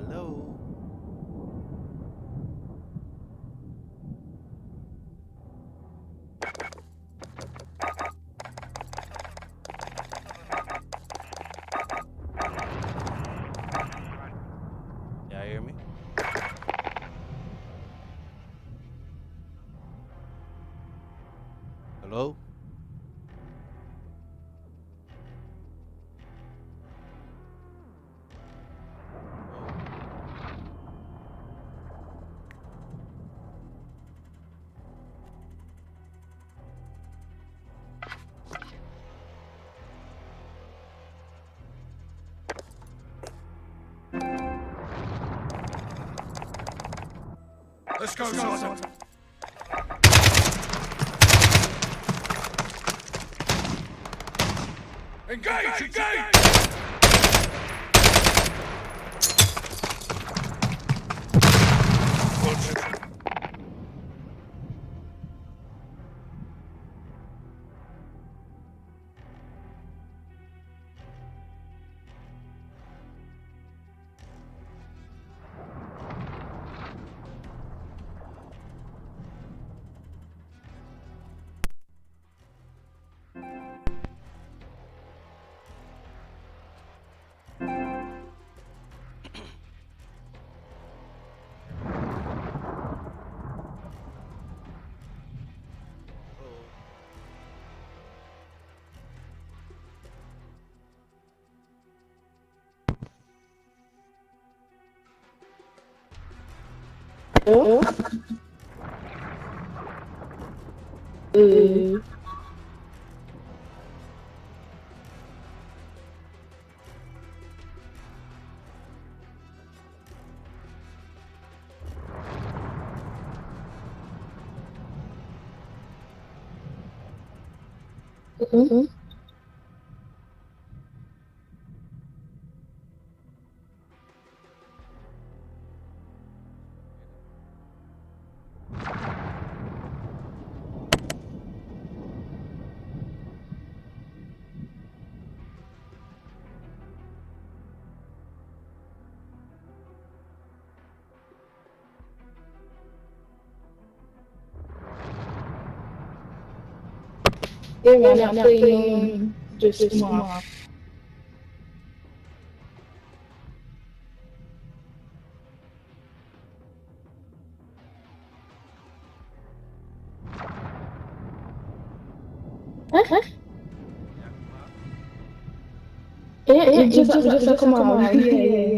Hello. Y'all hear me? Hello? Whoa. Let's go, Sergeant. Engage! Engage! Hello. Oh, ừ. Ừ. Era natin just mo. Huh? Y'all come out? It just come out. Yeah. Alright.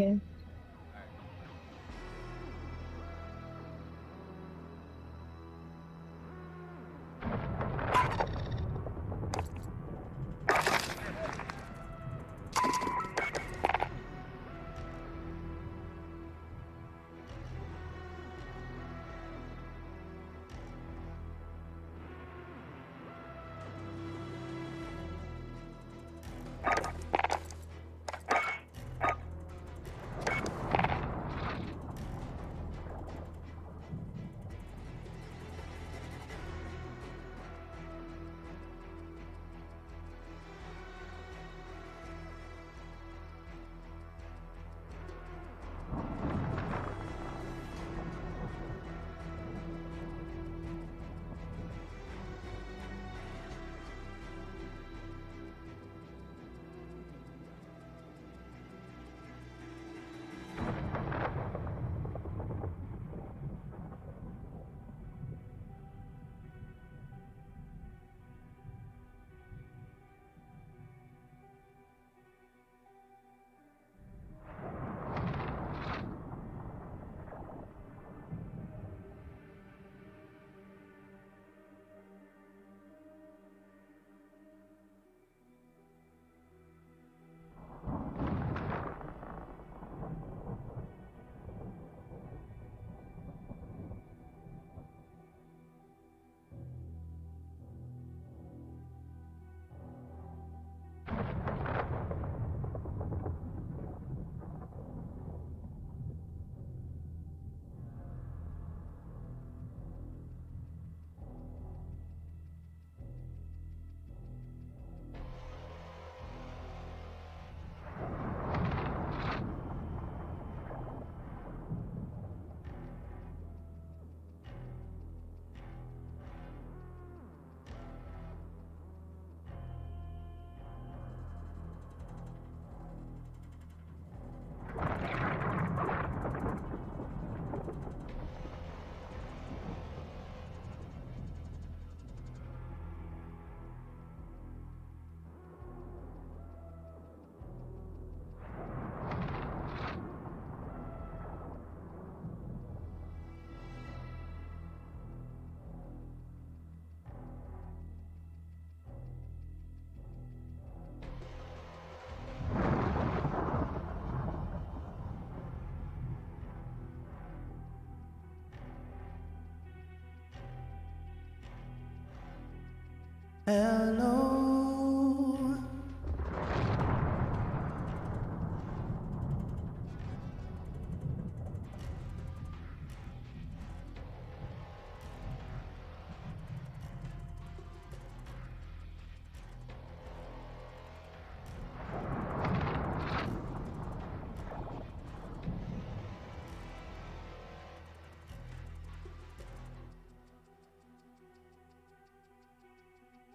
Hello.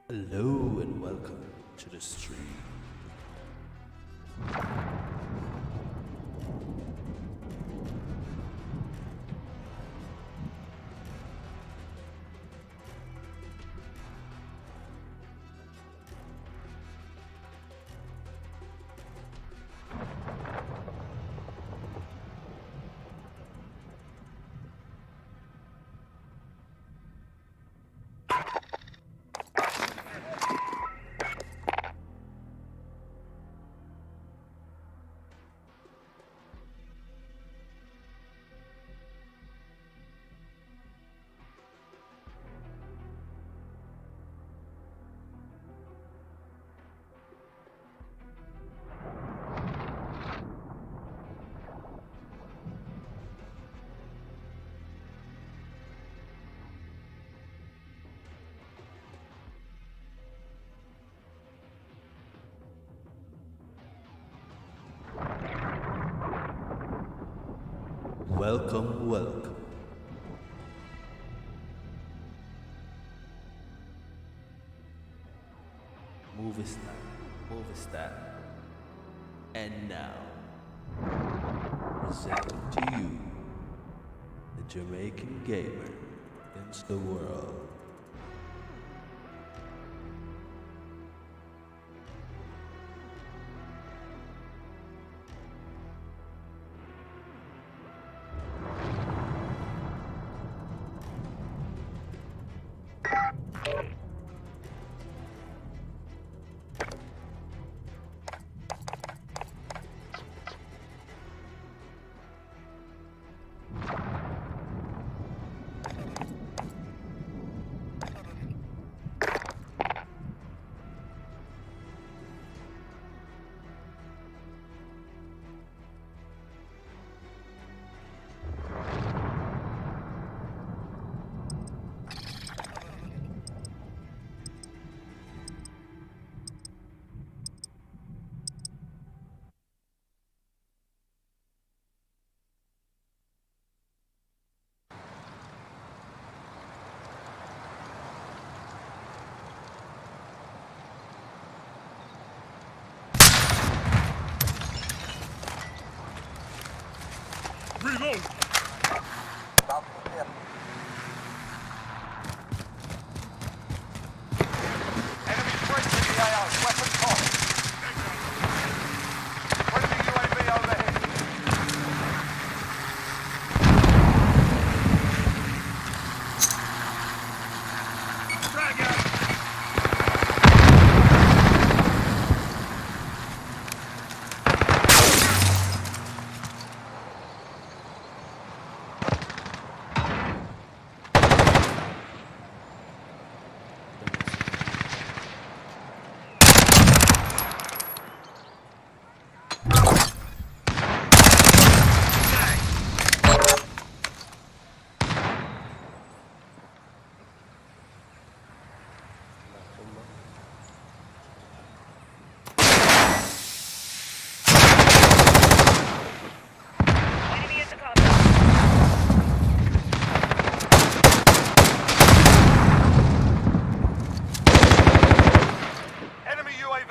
Hello and welcome to the stream. Welcome, welcome. Movie star. And now, presenting to you, the Jamaican gamer against the world. Reload! Enemy threat to the AO. Weapon hot. Friendly UAV overhead. Frag out! Enemy at the compound. Enemy UAV.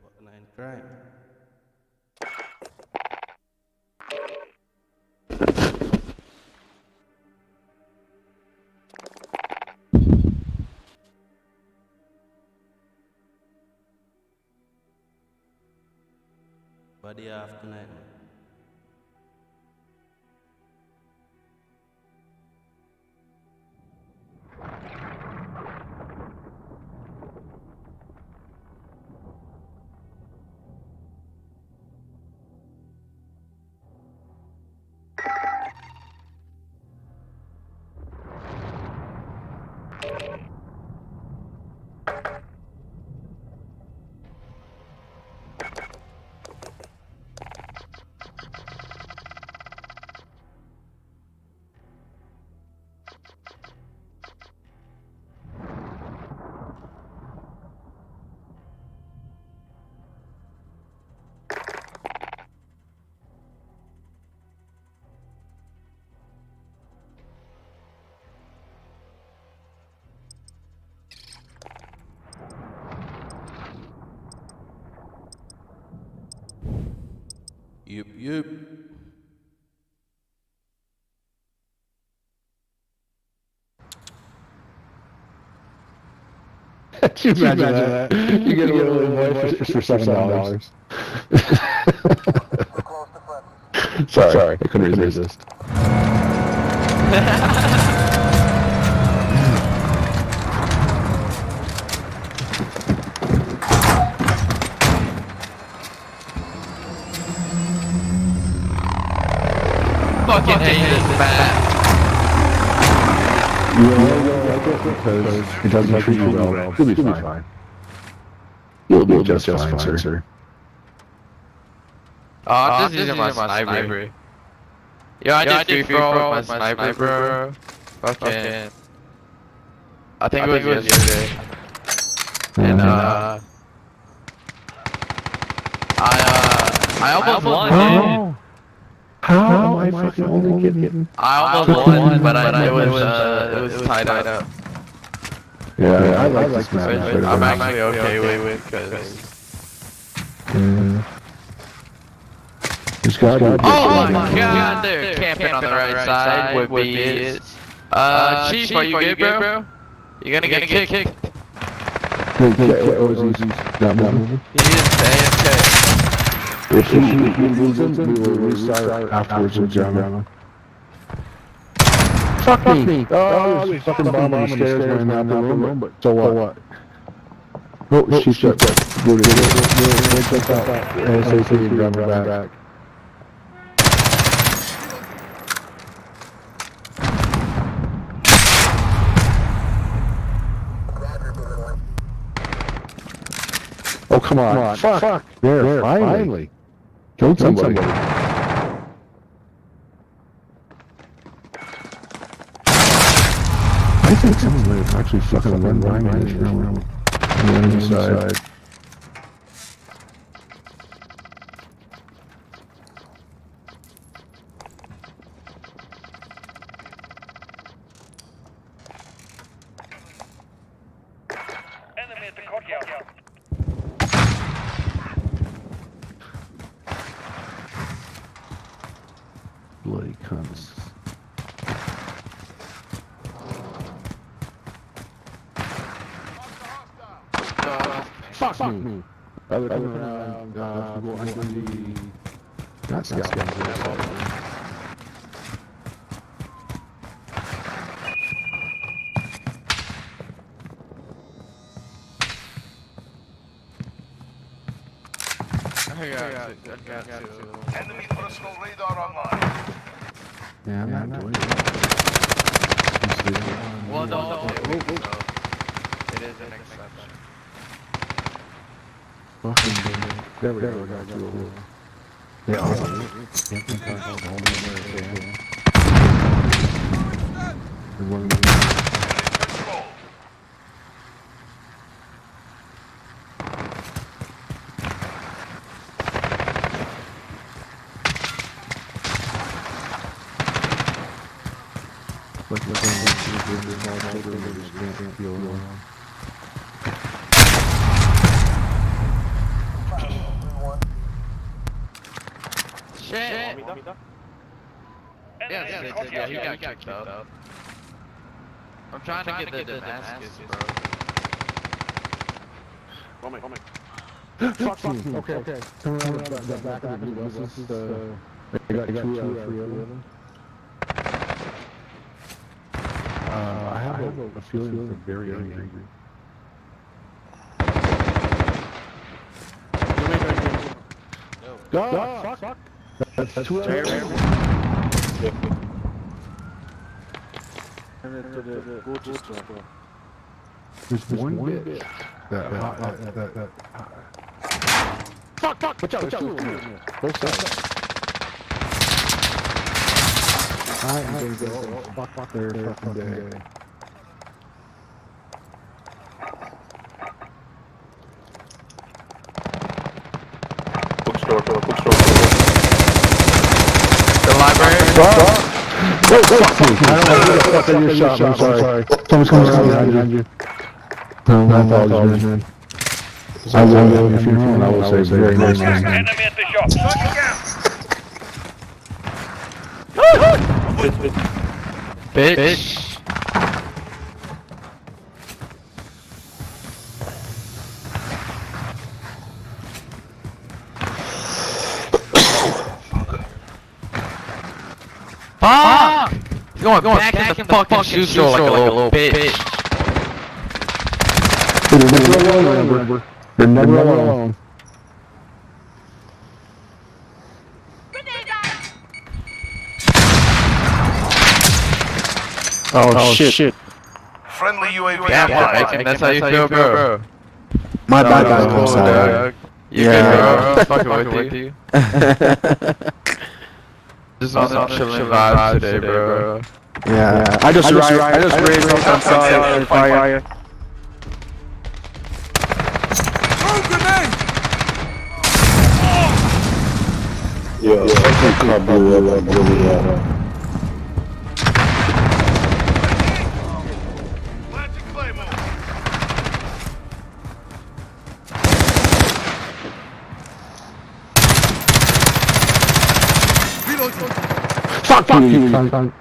Partner in crime. Body after night, man. Yep, yep. You imagine that? You get a little invoice for $7. Sorry, I couldn't resist. Fucking hate this map. You know, like it because it doesn't treat you well. You'll be fine. You'll be just fine, sir. Oh, I'm just using my sniper. Yo, I just goofy bro with my sniper, bro. Fucking. I think it was yesterday. And I almost won, dude. How am I fucking only getting? I almost won, but it was tied up. Yeah, I like this map. I'm actually okay with because. There's gotta be. Oh my god, they're camping on the right side with BS. Chief, are you good, bro? You're gonna get kicked. Not moving. He is AFK. If he loses, we will restart afterwards with Gemma. Fuck me! Oh, there's fucking bomb on the stairs going out the room, but so what? Oh, she's shut. We'll check out ASAP and grab her back. Oh, come on. Fuck. There, finally. Killed somebody. I think someone might have actually fucking run by me this room. On the enemy side. Enemy at the courtyard. Bloody cunts. Fuck me. Other coming around, people under the... Not scout. I got to. Enemy personal radar online. Yeah, I'm not doing it. Well, no. It is an exception. Fucking there we go, got you. Control. Shit! Yeah, he got kicked out. I'm trying to get the Damascus, bro. Fuck me. Okay. Turn around the back of the blue buses. I got two out of three of them. I have a feeling they're very angry. God, fuck. That's two out of There's one bit that Fuck! Watch out! Both sides. I am gonna go. Fuck their fucking day. Bookstore. The library? Wait, fuck me! I don't know what the fuck you shot. I'm sorry. Someone's coming around behind you. No, my apologies, man. I will go to the funeral and I will say very nice. Enemy at the shop. Strike again. Bitch. Fuck! He's going back in the fucking shoe store like a little bitch. They're never alone, remember. They're never alone. Oh, shit. Friendly UAV Damn, online. Jamaican, that's how you feel, bro. My bad, That's cool, I'm sorry. dog. You Yeah. good, bro? Fucking with you. Just on some chilling vibes today, bro. Yeah. I just raised up on fire. Yeah, something car blew up really Planting Claymore. Fuck you, cunt.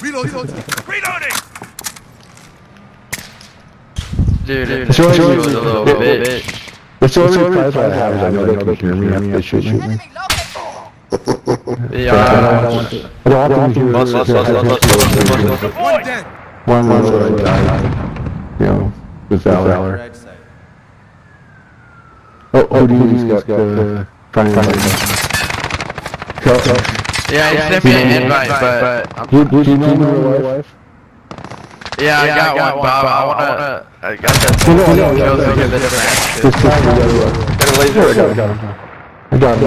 Reloading. Dude, It's always she was a little bitch. It's always price I have. I know they can hear me. They shoot me. Yeah. I don't want to hear One dead. one died. You know, with Valor. Right side. Oh, D's got the triangle. Yeah, he sent me an invite, but Do you know him in real life? yeah, I got one, Bob. I got that. No. Kills to get the different This time we got a laser. I got him.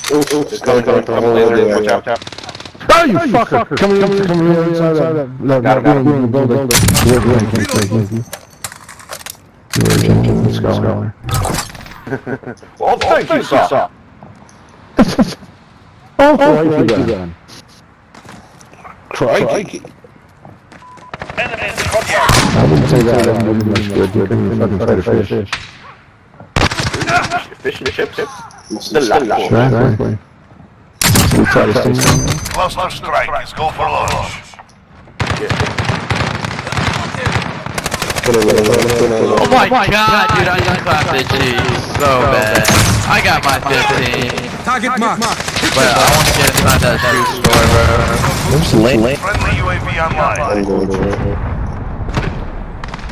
It's coming. Watch out. Oh, you fucker! Coming inside that building. Scholar. Well, thank you, sir. Oh, crikey. Crikey. Enemy in contact. I wouldn't say that. I wouldn't much good. You're going to fucking fight a fish. Fish and chips. Still alive. Exactly. We try to sting them. Cluster strike. Let's go for launch. Oh my god, dude, I just clapped the cheese so bad. I got my 15. Target mark. But I want to get inside that shoe store, bro. Friendly UAV online.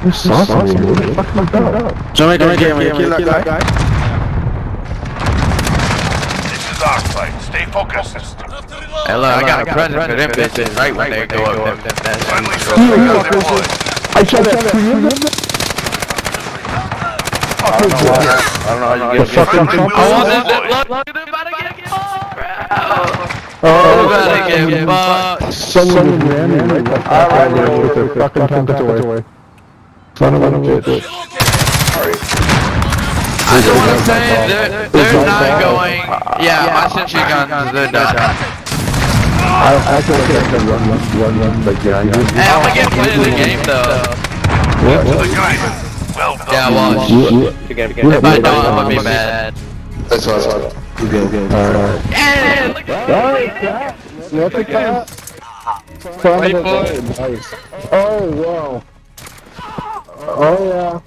There's sauce on me. What the fuck am I about? Jamaican gamer, kill that guy. This is our fight. Stay focused. Hey, look, I got a present for them bitches right when they go up them Friendly shoe soldier deployed. I tried that for you. I don't know how you get fucking friendly I want UAV this. deployed. Look, they're about to get fucked, bro. They're about to get fucked. Someone ran me right the fuck out of there with their fucking temperature. Son of a bitch. I just want to say they're not going. Yeah, my sentry guns, they're done. I feel like I can run, but yeah, Hey, I'm gonna get played in the game though. The guy. Well done. Yeah, watch. If I don't, I'm gonna be mad. That's what I saw. Good. Alright. Hey, look at Look at that. Wait for it. Nice. Oh, wow. Oh, yeah.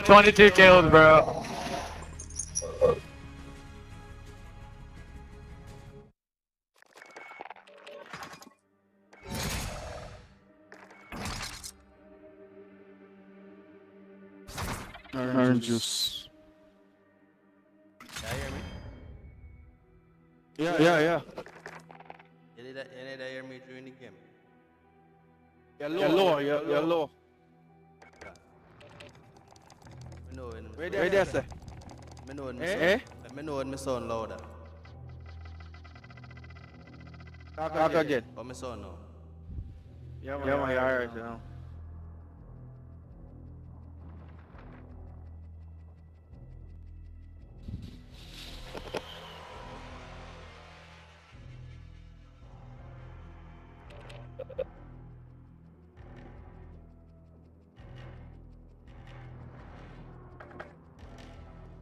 22 kills, bro. Orange juice. Can you hear me? Yeah. You need to hear me during the game. Yellow. Me know when Where there, sir? me know when Eh? me know when me sound louder. Talk again. But me sound now. Yeah, man, you're alright, you know.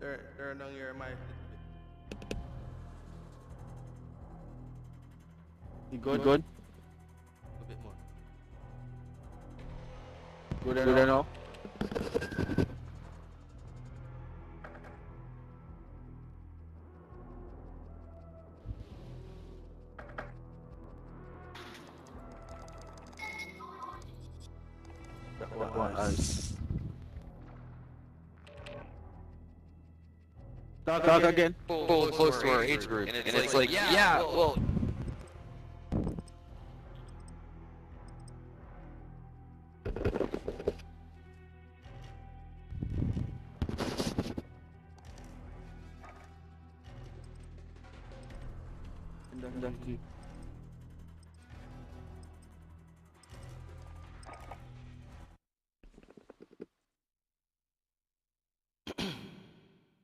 Turn down your mic. You good? Good? A bit more. Good enough? Nice. Talk again. Close to our age group, and it's like, yeah, well.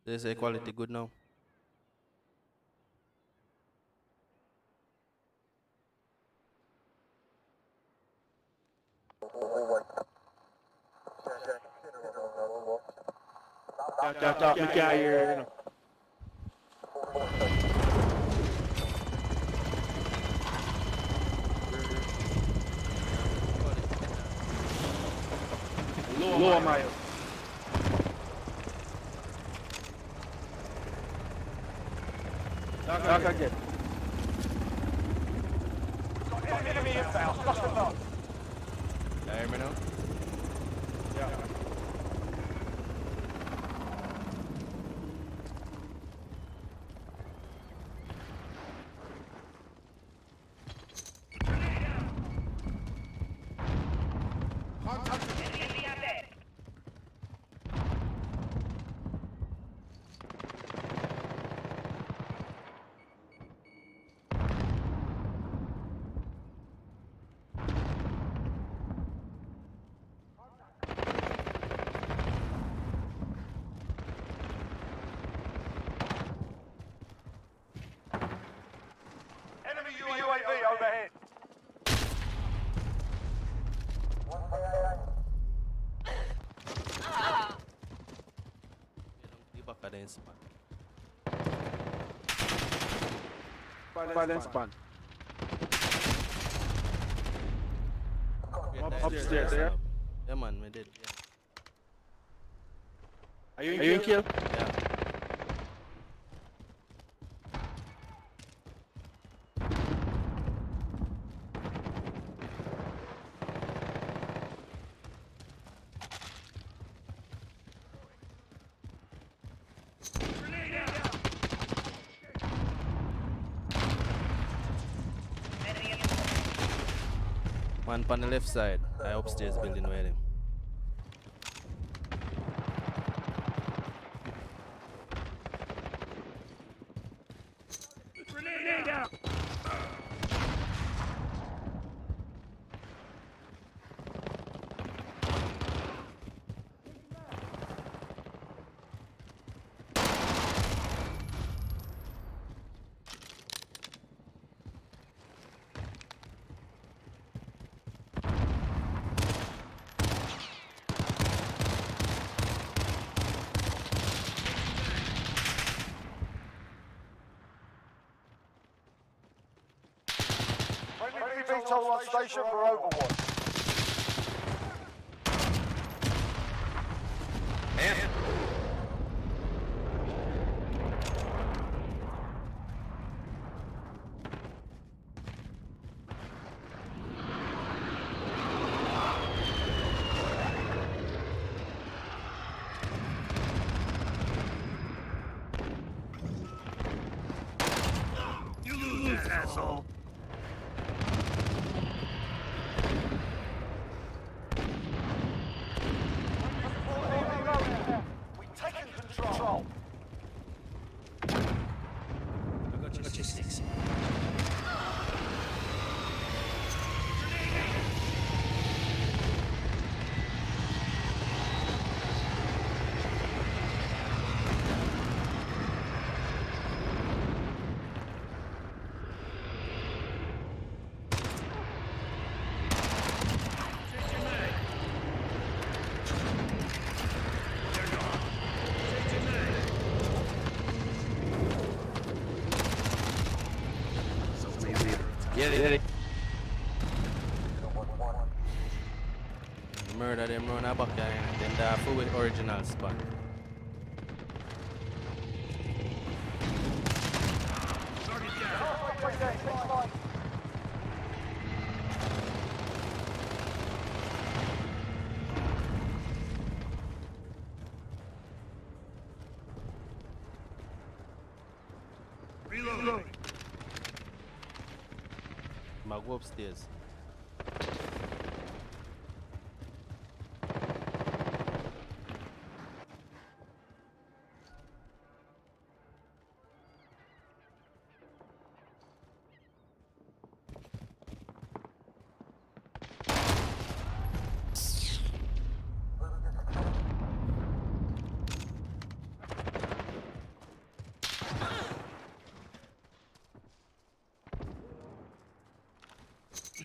They say quality good now. Talk, we can't hear you. Lower mile. Talk again. Got enemy inbound. Lost them up. You hear me now? Yeah. Enemy UAV overhead. The back of the span. Balance span. Upstairs there. Yeah man, we did. Yeah. Are you in kill? Yeah. One on the left side, I upstairs building where him. Friendly VTOL on station for Overwatch. You lose, asshole. We've taken control. I got logistics. Get it. Murder them round the back there, then the full original spot. Reloading. I'ma go upstairs.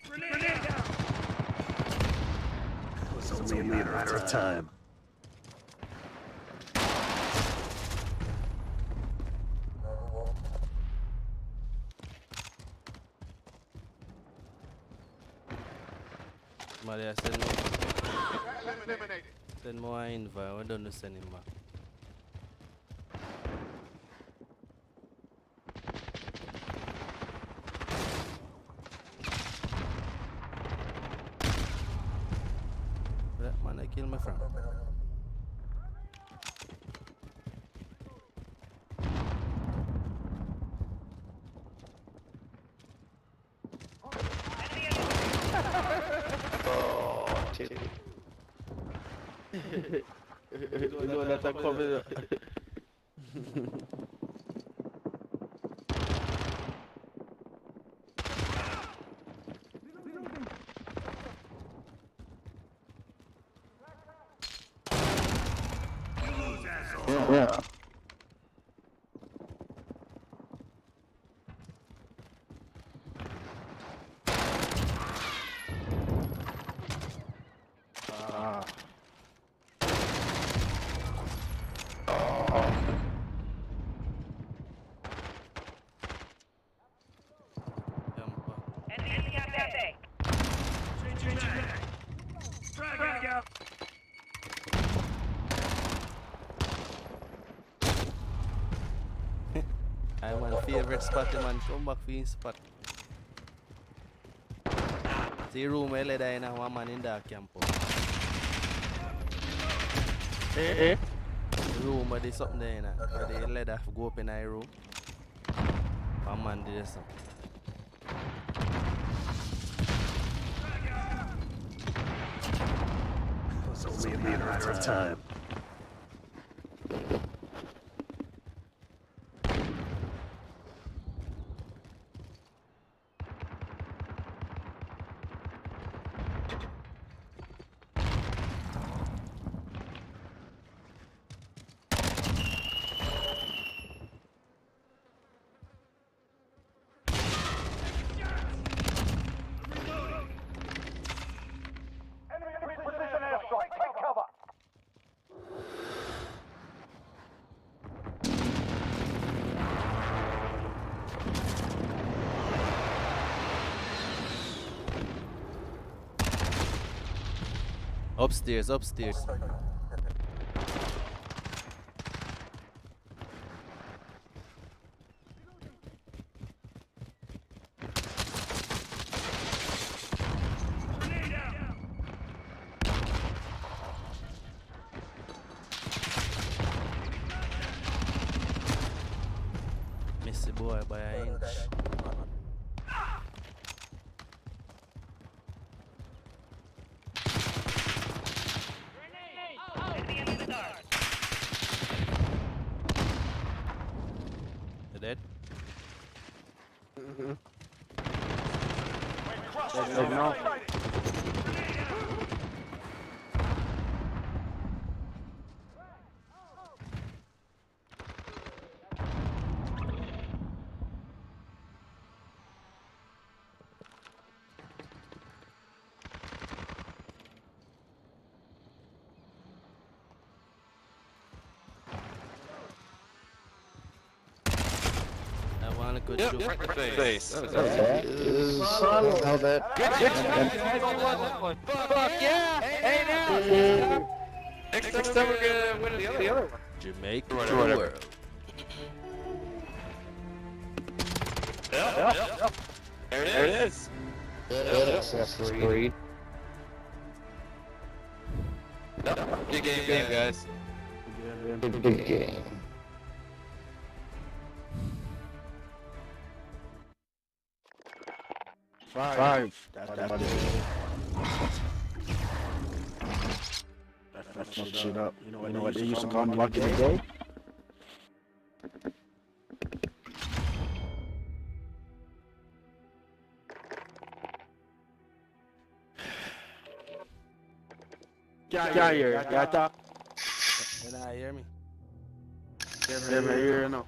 Grenade out. It's only a matter of time. Maria send more invite. I don't send him back. That man, I kill my friend. Oh, shit. You know that I'm coming. Yeah. Frag out. I'm my favorite spot, man. Come back for his spot. See room where led in one man in the camp. Eh? The room where there's something there, where they led off go up in a room. One man did this. It's only a matter of time. Enemy precision airstrike. Take cover. Upstairs, upstairs. Grenade out. Miss the boy by an inch. You dead? That one one could Yep, do. right in the face. That was How that? Fuck yeah! Hey now! Next time we're gonna win the other one. Jamaica to Whatever. the world. Yep. There it is. Accessory. Good game, guys. Good game. Five. That's not shit up. You know what they used to call me back in the day? Can't hear. Can't talk. Can I hear me? Hear me here now.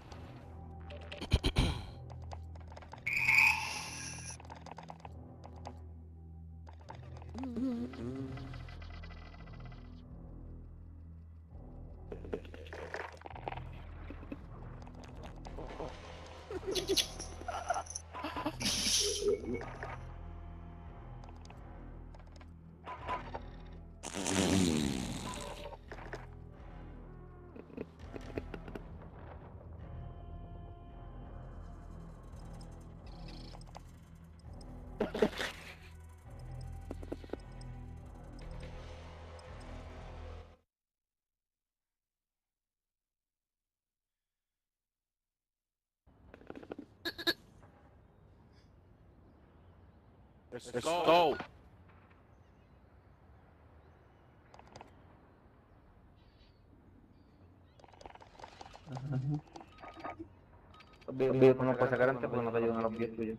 Let's go. Update mo ng pasagaran kapag natayo ng update ko yun.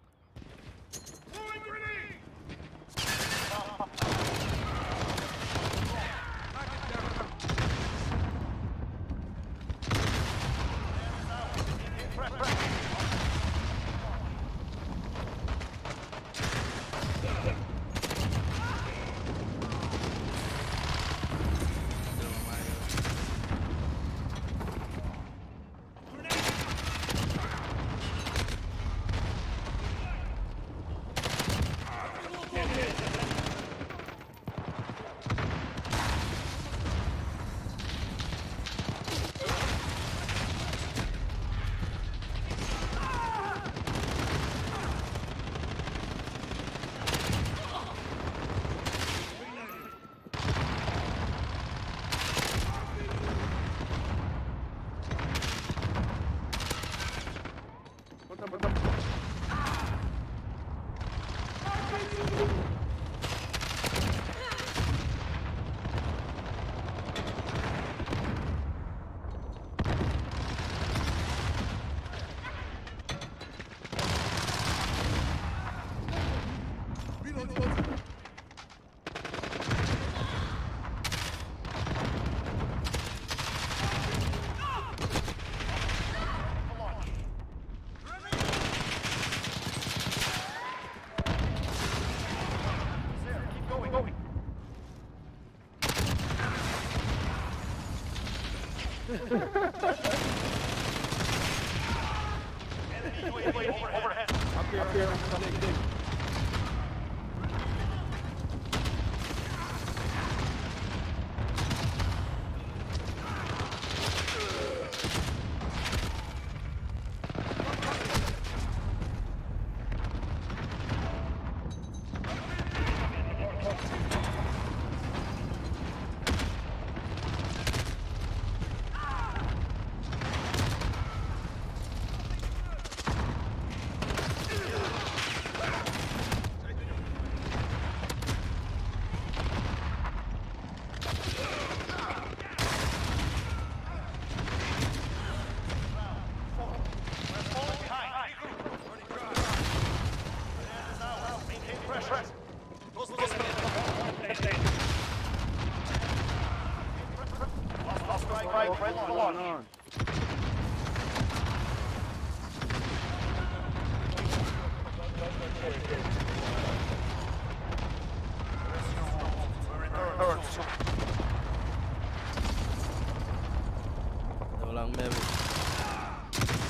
Walang meron.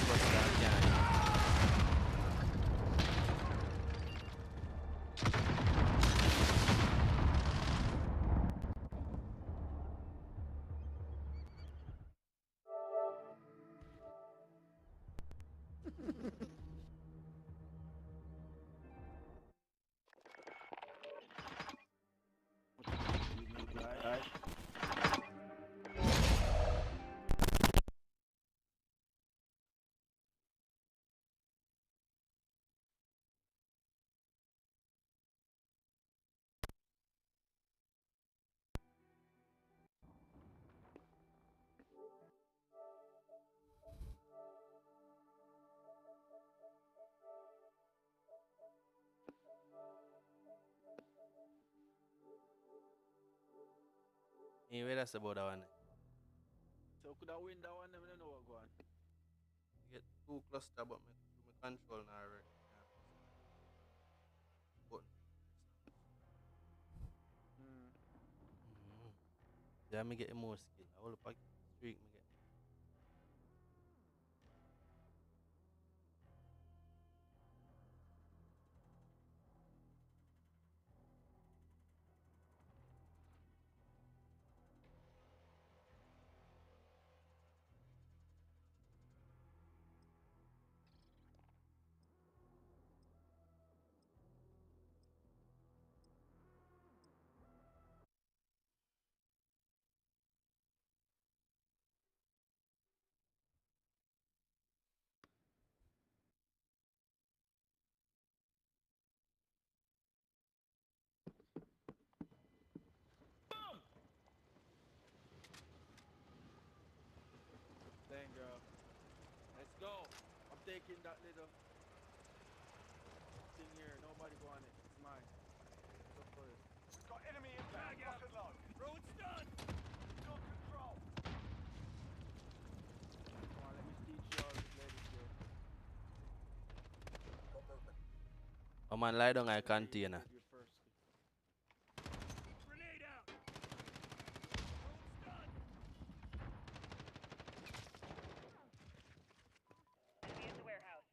Basta yan. Alright. Anyway, that's about that one. So could I win that one? I don't know what go on. Get 2 cluster, but my control now already. Button. Yeah, me get the more skill. I will pack streak me get. Dang, girl. Let's go. I'm taking that little thing here. Nobody go on it. It's mine. Go for it. We've got enemy inbound. Lock and load. Road's done. Good control. Come on, let me teach you all this ladies here. Oh man, lie down I container. You first. Grenade out. Enemy at the warehouse.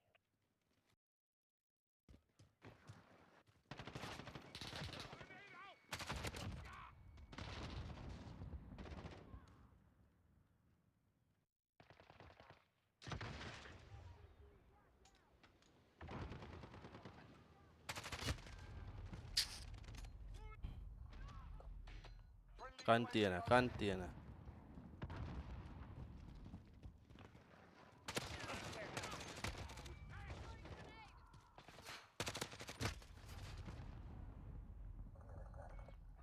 Container.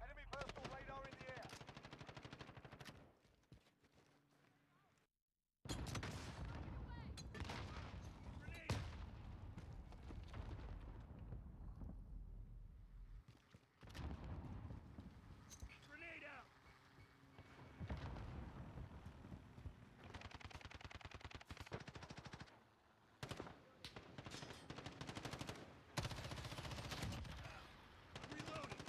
Enemy personal radar in the air. Grenade out. Reloading.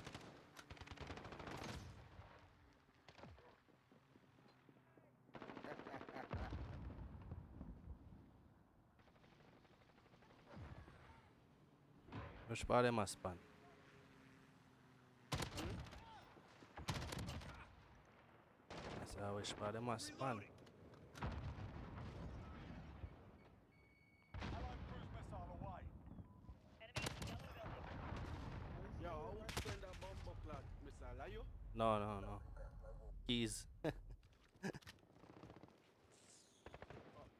Which part them a span? I said which part them a span? Reloading. Allied cruise missile away. Enemy yellow building. Yo, I won't send that bomb clock missile, are you? No. Keys. Fuck,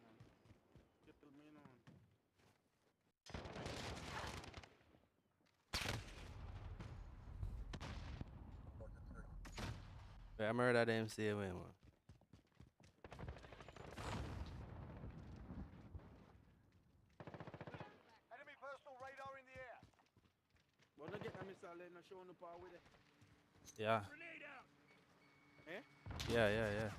man. Kill me on. I murder them same way, man. Enemy personal radar in the air. Wanna get that missile in and show the power with it? Yeah. Grenade out. Eh? Yeah.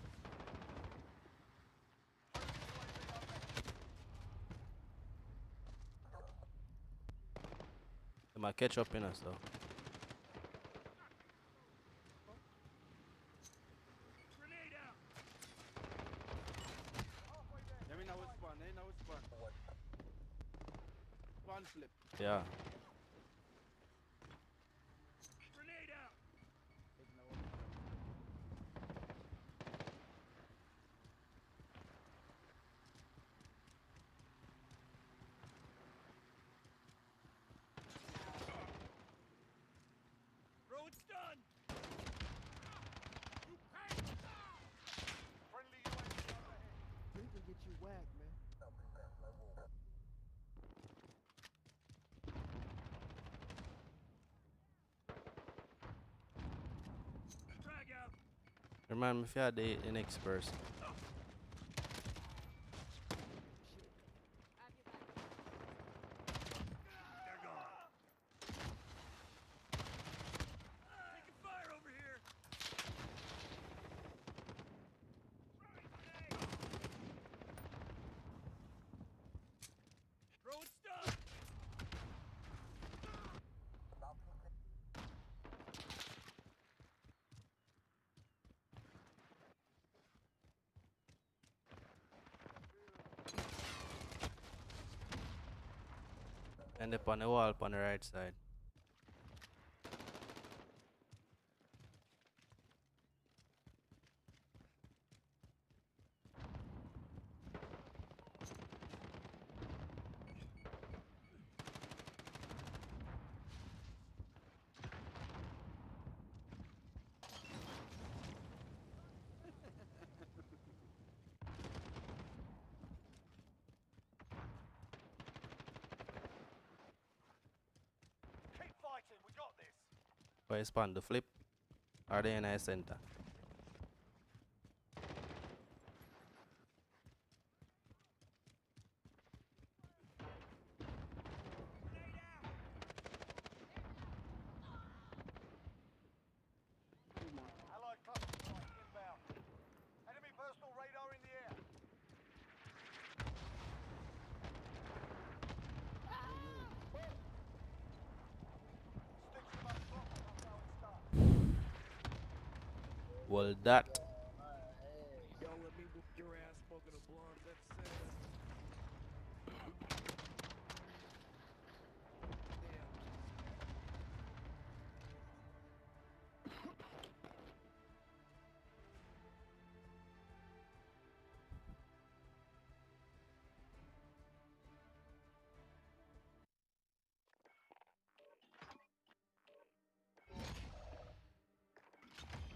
They might catch up in us though. Grenade out. I mean, I was fun, eh? Now it's fun. Fun flip. Yeah. Grenade out. get you whacked, man. Frag out. Remind me if you had the next person. They're gone. Taking fire over here. Throwing grenade. Throwing stuff. End up on the wall on the right side. Keep fighting, we got this. Where is spawn the flip? Are they in a center? Grenade out. Allied cluster strike inbound. Enemy personal radar in the air. Sticks them up front, that's how it starts. Well, that. Y'all let me whoop your ass smoking a blunt. That's